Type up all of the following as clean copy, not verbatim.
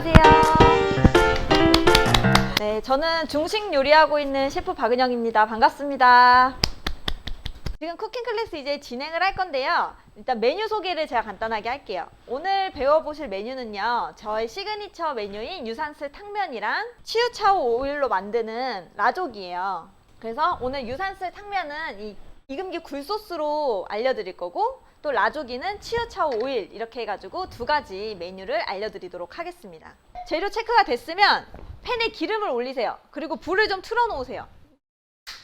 안녕하세요. 네, 저는 중식 요리하고 있는 셰프 박은영입니다. 반갑습니다. 지금 쿠킹 클래스 이제 진행을 할 건데요. 일단 메뉴 소개를 제가 간단하게 할게요. 오늘 배워보실 메뉴는요, 저의 시그니처 메뉴인 유산슬 탕면이랑 치유차오 오일로 만드는 라족이에요. 그래서 오늘 유산슬 탕면은 이 이금기 굴소스로 알려드릴 거고, 또 라조기는 치유차오 오일, 이렇게 해가지고 두 가지 메뉴를 알려드리도록 하겠습니다. 재료 체크가 됐으면 팬에 기름을 올리세요. 그리고 불을 좀 틀어 놓으세요.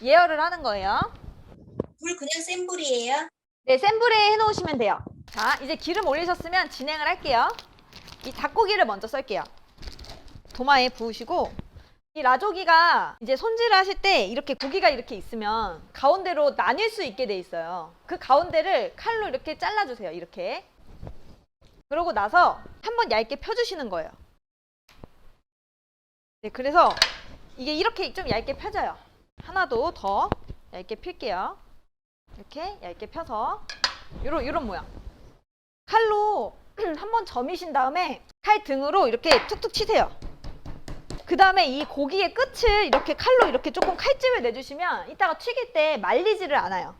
예열을 하는 거예요. 불 그냥 센 불이에요? 네, 센 불에 해놓으시면 돼요. 자, 이제 기름 올리셨으면 진행을 할게요. 이 닭고기를 먼저 썰게요. 도마에 부으시고, 이 라조기가 이제 손질을 하실 때 이렇게 고기가 이렇게 있으면 가운데로 나뉠 수 있게 돼 있어요. 그 가운데를 칼로 이렇게 잘라주세요. 이렇게. 그러고 나서 한번 얇게 펴주시는 거예요. 네, 그래서 이게 이렇게 좀 얇게 펴져요. 하나도 더 얇게 필게요. 이렇게 얇게 펴서 요런 모양. 칼로 한번 점이신 다음에 칼 등으로 이렇게 툭툭 치세요. 그 다음에 이 고기의 끝을 이렇게 칼로 이렇게 조금 칼집을 내주시면 이따가 튀길 때 말리지를 않아요.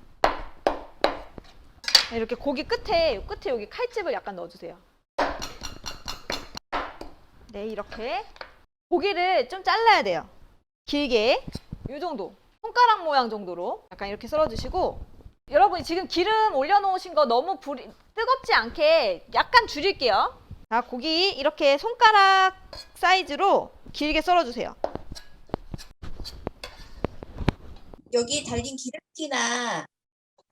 이렇게 고기 끝에 여기 칼집을 약간 넣어주세요. 네, 이렇게 고기를 좀 잘라야 돼요. 길게 이 정도, 손가락 모양 정도로 약간 이렇게 썰어주시고, 여러분 지금 기름 올려놓으신 거 너무 불이 뜨겁지 않게 약간 줄일게요. 자, 고기 이렇게 손가락 사이즈로 길게 썰어주세요. 여기 달린 기름기나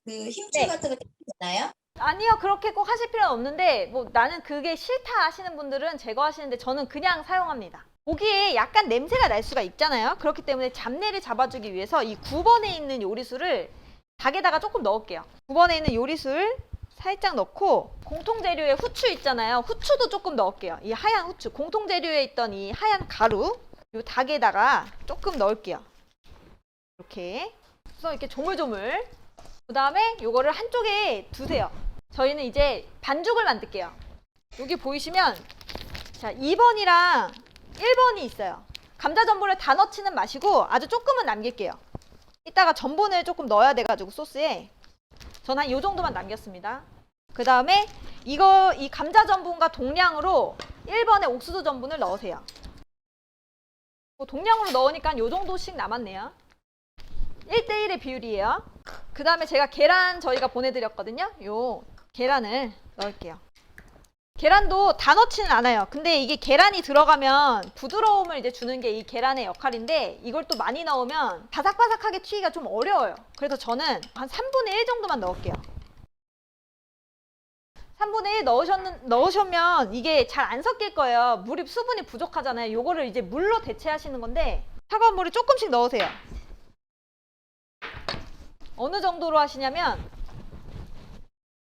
그 힘줄 네. 같은 거 떼주나요? 아니요, 그렇게 꼭 하실 필요는 없는데, 뭐 나는 그게 싫다 하시는 분들은 제거하시는데 저는 그냥 사용합니다. 고기에 약간 냄새가 날 수가 있잖아요. 그렇기 때문에 잡내를 잡아주기 위해서 이 9번에 있는 요리수를 닭에다가 조금 넣을게요. 9번에 있는 요리수를 살짝 넣고, 공통재료에 후추 있잖아요. 후추도 조금 넣을게요. 이 하얀 후추, 공통재료에 있던 이 하얀 가루, 이 닭에다가 조금 넣을게요. 이렇게 그래서 이렇게 조물조물. 그 다음에 요거를 한쪽에 두세요. 저희는 이제 반죽을 만들게요. 여기 보이시면 자, 2번이랑 1번이 있어요. 감자 전분을 다 넣지는 마시고 아주 조금은 남길게요. 이따가 전분을 조금 넣어야 돼가지고 소스에 전 한 요 정도만 남겼습니다. 그 다음에 이 감자 전분과 동량으로 1번에 옥수수 전분을 넣으세요. 동량으로 넣으니까 요 정도씩 남았네요. 1대1의 비율이에요. 그 다음에 제가 계란 저희가 보내드렸거든요. 요 계란을 넣을게요. 계란도 다 넣지는 않아요. 근데 이게 계란이 들어가면 부드러움을 이제 주는 게 이 계란의 역할인데, 이걸 또 많이 넣으면 바삭바삭하게 튀기가 좀 어려워요. 그래서 저는 한 3분의 1 정도만 넣을게요. 3분의 1 넣으시면 이게 잘 안 섞일 거예요. 수분이 부족하잖아요. 요거를 이제 물로 대체하시는 건데, 차가운 물을 조금씩 넣으세요. 어느 정도로 하시냐면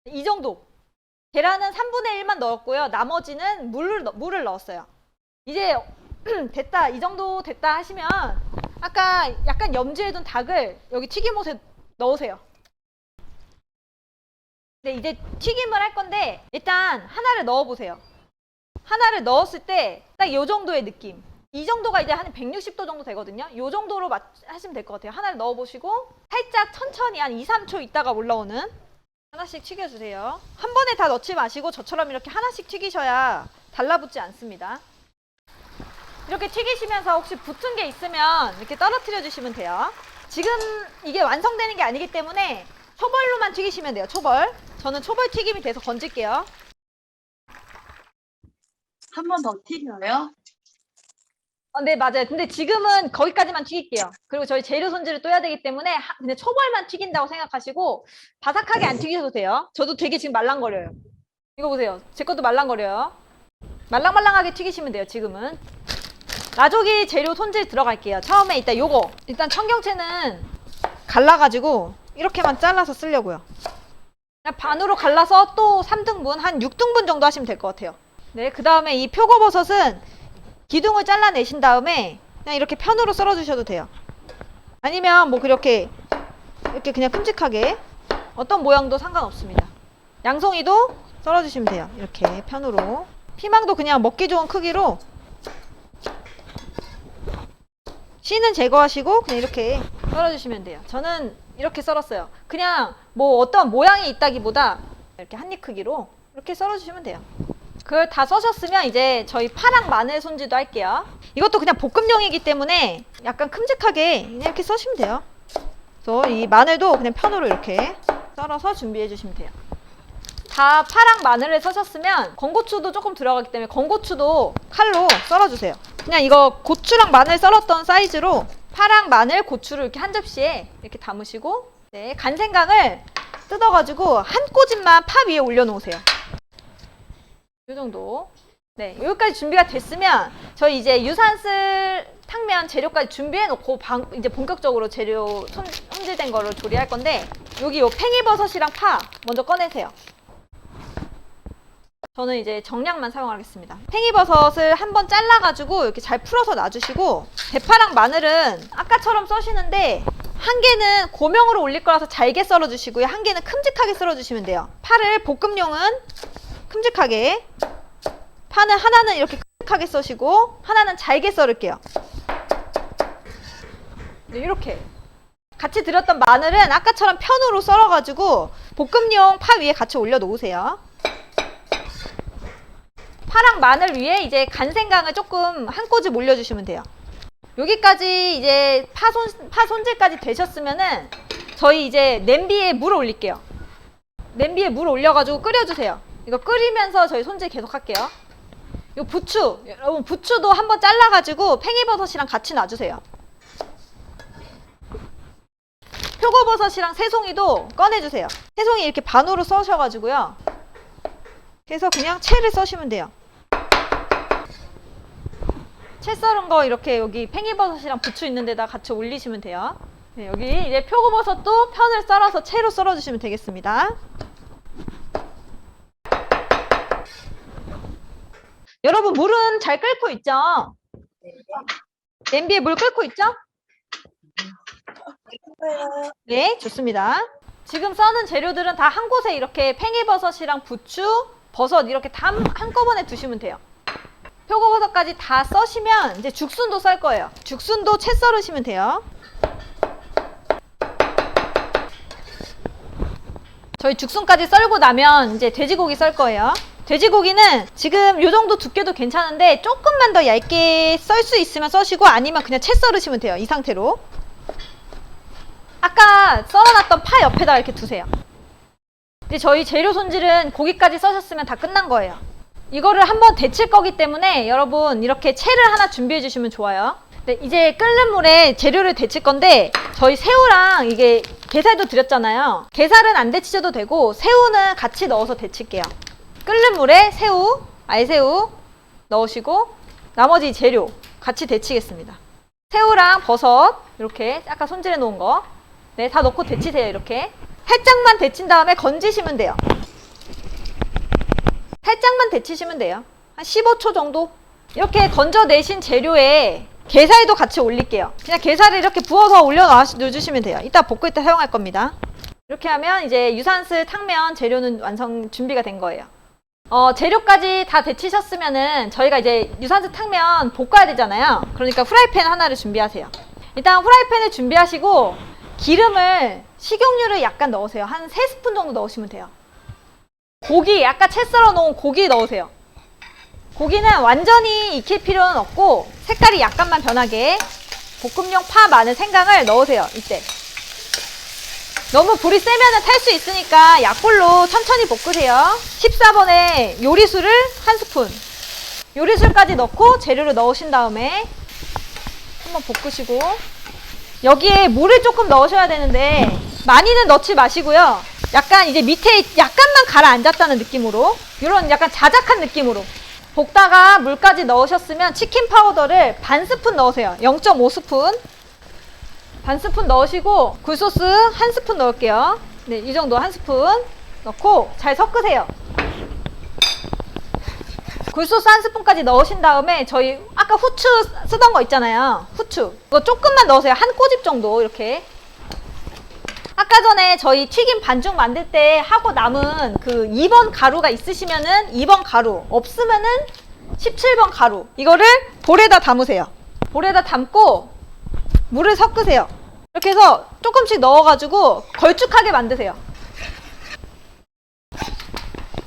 이 정도. 계란은 3분의 1만 넣었고요. 나머지는 물을 넣었어요. 이제 됐다, 이 정도 됐다 하시면 아까 약간 염지해둔 닭을 여기 튀김옷에 넣으세요. 네, 이제 튀김을 할 건데 일단 하나를 넣어보세요. 하나를 넣었을 때 딱 이 정도의 느낌. 이 정도가 이제 한 160도 정도 되거든요. 이 정도로 하시면 될 것 같아요. 하나를 넣어보시고 살짝 천천히 한 2, 3초 있다가 올라오는, 하나씩 튀겨주세요. 한 번에 다 넣지 마시고 저처럼 이렇게 하나씩 튀기셔야 달라붙지 않습니다. 이렇게 튀기시면서 혹시 붙은 게 있으면 이렇게 떨어뜨려 주시면 돼요. 지금 이게 완성되는 게 아니기 때문에 초벌로만 튀기시면 돼요. 초벌. 저는 초벌 튀김이 돼서 건질게요. 한 번 더 튀겨요? 네, 맞아요. 근데 지금은 거기까지만 튀길게요. 그리고 저희 재료 손질을 또 해야 되기 때문에 그냥 초벌만 튀긴다고 생각하시고 바삭하게 안 튀기셔도 돼요. 저도 되게 지금 말랑거려요. 이거 보세요. 제 것도 말랑거려요. 말랑말랑하게 튀기시면 돼요. 지금은. 라조기 재료 손질 들어갈게요. 처음에 일단 청경채는 갈라가지고 이렇게만 잘라서 쓰려고요. 그냥 반으로 갈라서 또 3등분, 한 6등분 정도 하시면 될 것 같아요. 네, 그 다음에 이 표고버섯은 기둥을 잘라내신 다음에 그냥 이렇게 편으로 썰어 주셔도 돼요. 아니면 뭐 이렇게 그냥 큼직하게 어떤 모양도 상관없습니다. 양송이도 썰어 주시면 돼요. 이렇게 편으로. 피망도 그냥 먹기 좋은 크기로 씨는 제거하시고 그냥 이렇게 썰어주시면 돼요. 저는 이렇게 썰었어요. 그냥 뭐 어떤 모양이 있다기보다 이렇게 한 입 크기로 이렇게 썰어주시면 돼요. 그걸 다 써셨으면 이제 저희 파랑 마늘 손질도 할게요. 이것도 그냥 볶음용이기 때문에 약간 큼직하게 그냥 이렇게 써시면 돼요. 그래서 이 마늘도 그냥 편으로 이렇게 썰어서 준비해 주시면 돼요. 다 파랑 마늘을 써셨으면 건고추도 조금 들어가기 때문에 건고추도 칼로 썰어주세요. 그냥 이거 고추랑 마늘 썰었던 사이즈로 파랑 마늘 고추를 이렇게 한 접시에 이렇게 담으시고, 네, 간생강을 뜯어가지고 한 꼬집만 파 위에 올려놓으세요. 이 정도. 네, 여기까지 준비가 됐으면 저희 이제 유산슬 탕면 재료까지 준비해 놓고 이제 본격적으로 재료 손질된 거를 조리할 건데, 여기 요 팽이버섯이랑 파 먼저 꺼내세요. 저는 이제 정량만 사용하겠습니다. 팽이버섯을 한번 잘라가지고 이렇게 잘 풀어서 놔주시고, 대파랑 마늘은 아까처럼 써시는데 한 개는 고명으로 올릴 거라서 잘게 썰어주시고요. 한 개는 큼직하게 썰어주시면 돼요. 파를 볶음용은 큼직하게, 파는 하나는 이렇게 큼직하게 써시고 하나는 잘게 썰을게요. 네, 이렇게 같이 드렸던 마늘은 아까처럼 편으로 썰어가지고 볶음용 파 위에 같이 올려 놓으세요. 파랑 마늘 위에 이제 간생강을 조금 한 꼬집 올려주시면 돼요. 여기까지 이제 파 손질까지 되셨으면은 저희 이제 냄비에 물을 올릴게요. 냄비에 물 올려가지고 끓여주세요. 이거 끓이면서 저희 손질 계속 할게요. 요 부추, 여러분 부추도 한번 잘라가지고 팽이버섯이랑 같이 놔주세요. 표고버섯이랑 새송이도 꺼내주세요. 새송이 이렇게 반으로 써셔가지고요. 그래서 그냥 채를 써시면 돼요. 채 썰은 거 이렇게 여기 팽이버섯이랑 부추 있는 데다 같이 올리시면 돼요. 네, 여기 이제 표고버섯도 편을 썰어서 채로 썰어주시면 되겠습니다. 여러분 물은 잘 끓고 있죠? 냄비에 물 끓고 있죠? 네, 좋습니다. 지금 써는 재료들은 다 한 곳에 이렇게 팽이버섯이랑 부추, 버섯 이렇게 다 한꺼번에 두시면 돼요. 표고버섯까지 다 써시면 이제 죽순도 썰 거예요. 죽순도 채 썰으시면 돼요. 저희 죽순까지 썰고 나면 이제 돼지고기 썰 거예요. 돼지고기는 지금 요 정도 두께도 괜찮은데 조금만 더 얇게 썰 수 있으면 써시고 아니면 그냥 채 썰으시면 돼요. 이 상태로. 아까 썰어놨던 파 옆에다 이렇게 두세요. 이제 저희 재료 손질은 고기까지 써셨으면 다 끝난 거예요. 이거를 한번 데칠 거기 때문에 여러분 이렇게 채를 하나 준비해 주시면 좋아요. 네, 이제 끓는 물에 재료를 데칠 건데 저희 새우랑 이게 게살도 드렸잖아요. 게살은 안 데치셔도 되고 새우는 같이 넣어서 데칠게요. 끓는 물에 새우, 알새우 넣으시고 나머지 재료 같이 데치겠습니다. 새우랑 버섯 이렇게 아까 손질해 놓은 거, 네, 다 넣고 데치세요. 이렇게 살짝만 데친 다음에 건지시면 돼요. 살짝만 데치시면 돼요. 한 15초 정도. 이렇게 건져내신 재료에 게살도 같이 올릴게요. 그냥 게살을 이렇게 부어서 올려놓으시면 돼요. 이따 볶을 때 사용할 겁니다. 이렇게 하면 이제 유산슬 탕면 재료는 완성 준비가 된 거예요. 재료까지 다 데치셨으면은 저희가 이제 유산슬 탕면 볶아야 되잖아요. 그러니까 후라이팬 하나를 준비하세요. 일단 후라이팬을 준비하시고 기름을, 식용유를 약간 넣으세요. 한 3스푼 정도 넣으시면 돼요. 고기, 아까 채 썰어 놓은 고기 넣으세요. 고기는 완전히 익힐 필요는 없고 색깔이 약간만 변하게 볶음용 파, 마늘, 생강을 넣으세요. 이때 너무 불이 세면은 탈 수 있으니까 약불로 천천히 볶으세요. 14번에 요리술을 1스푼, 요리술까지 넣고 재료를 넣으신 다음에 한번 볶으시고, 여기에 물을 조금 넣으셔야 되는데 많이는 넣지 마시고요. 약간 이제 밑에 약간만 가라앉았다는 느낌으로, 이런 약간 자작한 느낌으로 볶다가 물까지 넣으셨으면 치킨 파우더를 반 스푼 넣으세요. 0.5스푼 반 스푼 넣으시고 굴소스 1스푼 넣을게요. 네, 이 정도 1스푼 넣고 잘 섞으세요. 굴소스 1스푼까지 넣으신 다음에 저희 아까 후추 쓰던 거 있잖아요. 후추 이거 조금만 넣으세요. 한 꼬집 정도. 이렇게 아까 전에 저희 튀김 반죽 만들 때 하고 남은 그 2번 가루가 있으시면은 2번 가루, 없으면은 17번 가루, 이거를 볼에다 담으세요. 볼에다 담고 물을 섞으세요. 이렇게 해서 조금씩 넣어가지고 걸쭉하게 만드세요.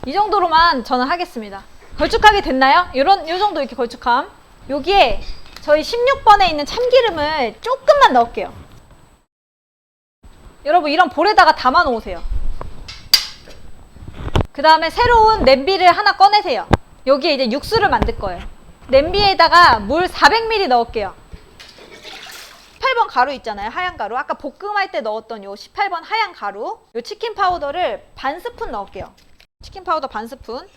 이 정도로만 저는 하겠습니다. 걸쭉하게 됐나요? 요 정도 이렇게 걸쭉함. 여기에 저희 16번에 있는 참기름을 조금만 넣을게요. 여러분 이런 볼에다가 담아 놓으세요. 그 다음에 새로운 냄비를 하나 꺼내세요. 여기에 이제 육수를 만들 거예요. 냄비에다가 물 400ml 넣을게요. 18번 가루 있잖아요. 하얀 가루. 아까 볶음할 때 넣었던 요 18번 하얀 가루. 요 치킨 파우더를 반 스푼 넣을게요. 치킨 파우더 반 스푼.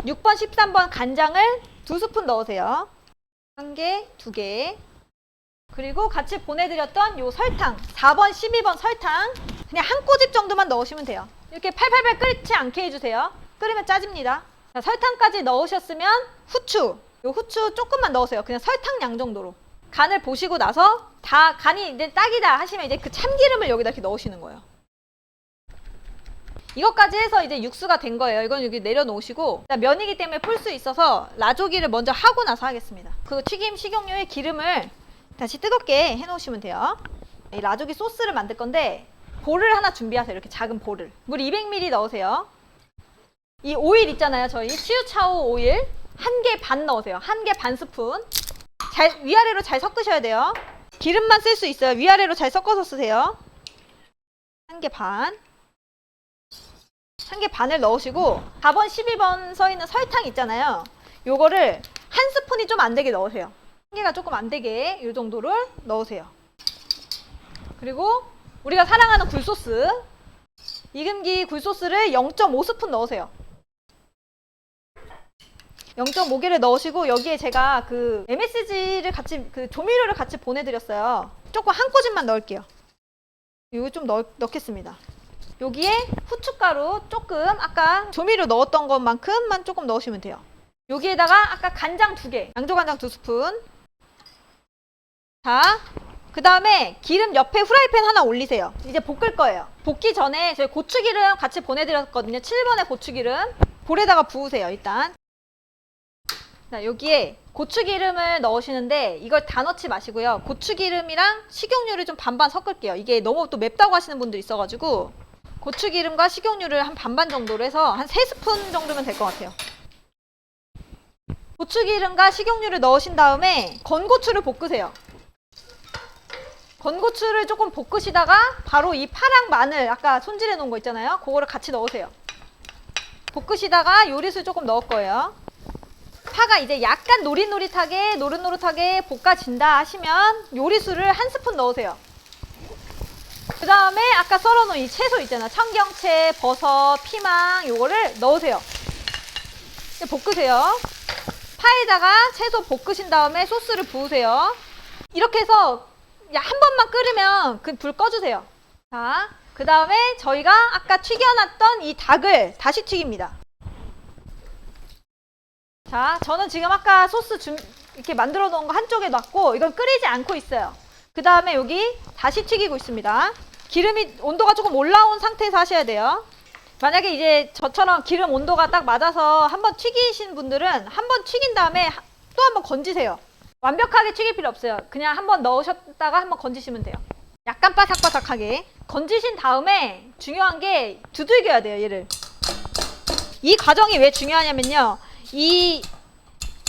6번, 13번 간장을 2스푼 넣으세요. 1개, 2개. 그리고 같이 보내드렸던 요 설탕. 4번, 12번 설탕. 그냥 한 꼬집 정도만 넣으시면 돼요. 이렇게 팔팔팔 끓지 않게 해주세요. 끓이면 짜집니다. 자, 설탕까지 넣으셨으면 후추. 요 후추 조금만 넣으세요. 그냥 설탕 양 정도로. 간을 보시고 나서 다 간이 이제 딱이다 하시면 이제 그 참기름을 여기다 이렇게 넣으시는 거예요. 이것까지 해서 이제 육수가 된 거예요. 이건 여기 내려놓으시고 면이기 때문에 풀 수 있어서 라조기를 먼저 하고 나서 하겠습니다. 그 튀김 식용유에 기름을 다시 뜨겁게 해놓으시면 돼요. 이 라조기 소스를 만들 건데 볼을 하나 준비하세요. 이렇게 작은 볼을. 물 200ml 넣으세요. 이 오일 있잖아요. 저희 치유차오 오일 1개 반 넣으세요. 1개 반 스푼. 위아래로 잘 섞으셔야 돼요. 기름만 쓸 수 있어요. 위아래로 잘 섞어서 쓰세요. 1개 반. 1개 반을 넣으시고 4번, 12번 서 있는 설탕 있잖아요. 요거를 한 스푼이 좀 안 되게 넣으세요. 1개가 조금 안 되게 이 정도를 넣으세요. 그리고 우리가 사랑하는 굴소스. 익은기 굴소스를 0.5스푼 넣으세요. 0.5개를 넣으시고 여기에 제가 그 MSG를 같이 그 조미료를 같이 보내드렸어요. 조금 한 꼬집만 넣을게요. 이거 좀 넣겠습니다. 여기에 후춧가루 조금 아까 조미료 넣었던 것만큼만 조금 넣으시면 돼요. 여기에다가 아까 간장 2개, 양조간장 2스푼. 자, 그 다음에 기름 옆에 후라이팬 하나 올리세요. 이제 볶을 거예요. 볶기 전에 저희 고추기름 같이 보내드렸거든요. 7번의 고추기름. 볼에다가 부으세요, 일단. 자, 여기에 고추기름을 넣으시는데 이걸 다 넣지 마시고요. 고추기름이랑 식용유를 좀 반반 섞을게요. 이게 너무 또 맵다고 하시는 분들 있어가지고 고추기름과 식용유를 한 반반 정도로 해서 한 3스푼 정도면 될 것 같아요. 고추기름과 식용유를 넣으신 다음에 건고추를 볶으세요. 건고추를 조금 볶으시다가 바로 이 파랑 마늘 아까 손질해 놓은 거 있잖아요. 그거를 같이 넣으세요. 볶으시다가 요리술 조금 넣을 거예요. 파가 이제 약간 노릇노릇하게 볶아진다 하시면 요리술을 한 스푼 넣으세요. 그 다음에 아까 썰어놓은 이 채소 있잖아요. 청경채, 버섯, 피망 요거를 넣으세요. 볶으세요. 파에다가 채소 볶으신 다음에 소스를 부으세요. 이렇게 해서 한 번만 끓으면 그 불 꺼주세요. 자, 그 다음에 저희가 아까 튀겨놨던 이 닭을 다시 튀깁니다. 자, 저는 지금 아까 소스 이렇게 만들어 놓은 거 한쪽에 놨고 이건 끓이지 않고 있어요. 그 다음에 여기 다시 튀기고 있습니다. 기름이 온도가 조금 올라온 상태에서 하셔야 돼요. 만약에 이제 저처럼 기름 온도가 딱 맞아서 한번 튀기신 분들은 한번 튀긴 다음에 또 한번 건지세요. 완벽하게 튀길 필요 없어요. 그냥 한번 넣으셨다가 한번 건지시면 돼요. 약간 바삭바삭하게. 건지신 다음에 중요한 게 두들겨야 돼요, 얘를. 이 과정이 왜 중요하냐면요. 이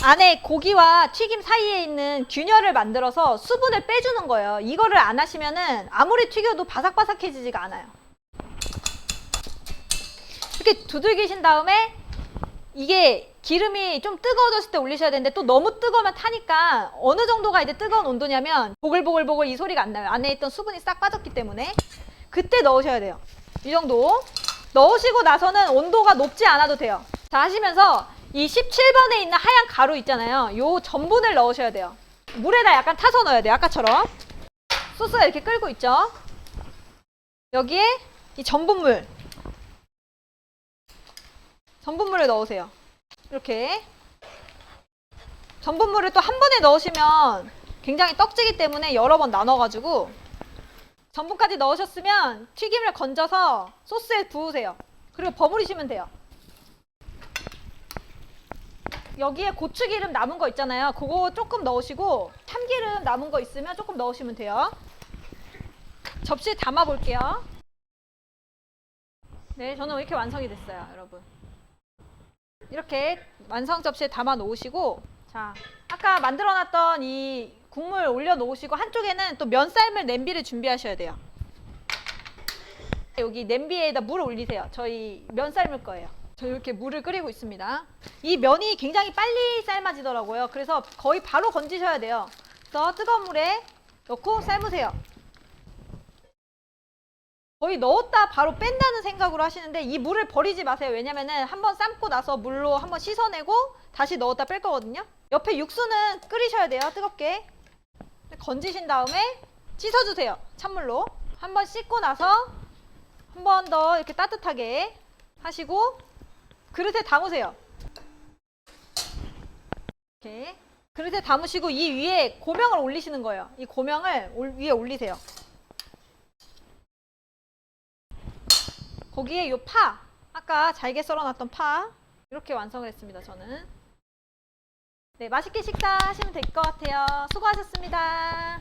안에 고기와 튀김 사이에 있는 균열을 만들어서 수분을 빼주는 거예요. 이거를 안 하시면은 아무리 튀겨도 바삭바삭해지지가 않아요. 이렇게 두들기신 다음에 이게 기름이 좀 뜨거워졌을 때 올리셔야 되는데 또 너무 뜨거우면 타니까 어느 정도가 이제 뜨거운 온도냐면 보글보글보글 이 소리가 안 나요. 안에 있던 수분이 싹 빠졌기 때문에 그때 넣으셔야 돼요. 이 정도 넣으시고 나서는 온도가 높지 않아도 돼요. 자, 하시면서 이 17번에 있는 하얀 가루 있잖아요. 요 전분을 넣으셔야 돼요. 물에다 약간 타서 넣어야 돼요. 아까처럼. 소스가 이렇게 끓고 있죠. 여기에 이 전분물을 넣으세요. 이렇게. 전분물을 또 한 번에 넣으시면 굉장히 떡지기 때문에 여러 번 나눠가지고 전분까지 넣으셨으면 튀김을 건져서 소스에 부으세요. 그리고 버무리시면 돼요. 여기에 고추기름 남은 거 있잖아요. 그거 조금 넣으시고 참기름 남은 거 있으면 조금 넣으시면 돼요. 접시에 담아 볼게요. 네, 저는 이렇게 완성이 됐어요, 여러분. 이렇게 완성 접시에 담아 놓으시고, 자, 아까 만들어 놨던 이 국물 올려 놓으시고, 한쪽에는 또 면 삶을 냄비를 준비하셔야 돼요. 여기 냄비에다 물을 올리세요. 저희 면 삶을 거예요. 저 이렇게 물을 끓이고 있습니다. 이 면이 굉장히 빨리 삶아지더라고요. 그래서 거의 바로 건지셔야 돼요. 그래서 뜨거운 물에 넣고 삶으세요. 거의 넣었다 바로 뺀다는 생각으로 하시는데 이 물을 버리지 마세요. 왜냐면은 한번 삶고 나서 물로 한번 씻어내고 다시 넣었다 뺄 거거든요. 옆에 육수는 끓이셔야 돼요. 뜨겁게. 건지신 다음에 씻어주세요. 찬물로. 한번 씻고 나서 한 번 더 이렇게 따뜻하게 하시고 그릇에 담으세요. 이렇게 그릇에 담으시고 이 위에 고명을 올리시는 거예요. 이 고명을 위에 올리세요. 거기에 요 파, 아까 잘게 썰어놨던 파 이렇게 완성을 했습니다. 저는. 네, 맛있게 식사하시면 될 것 같아요. 수고하셨습니다.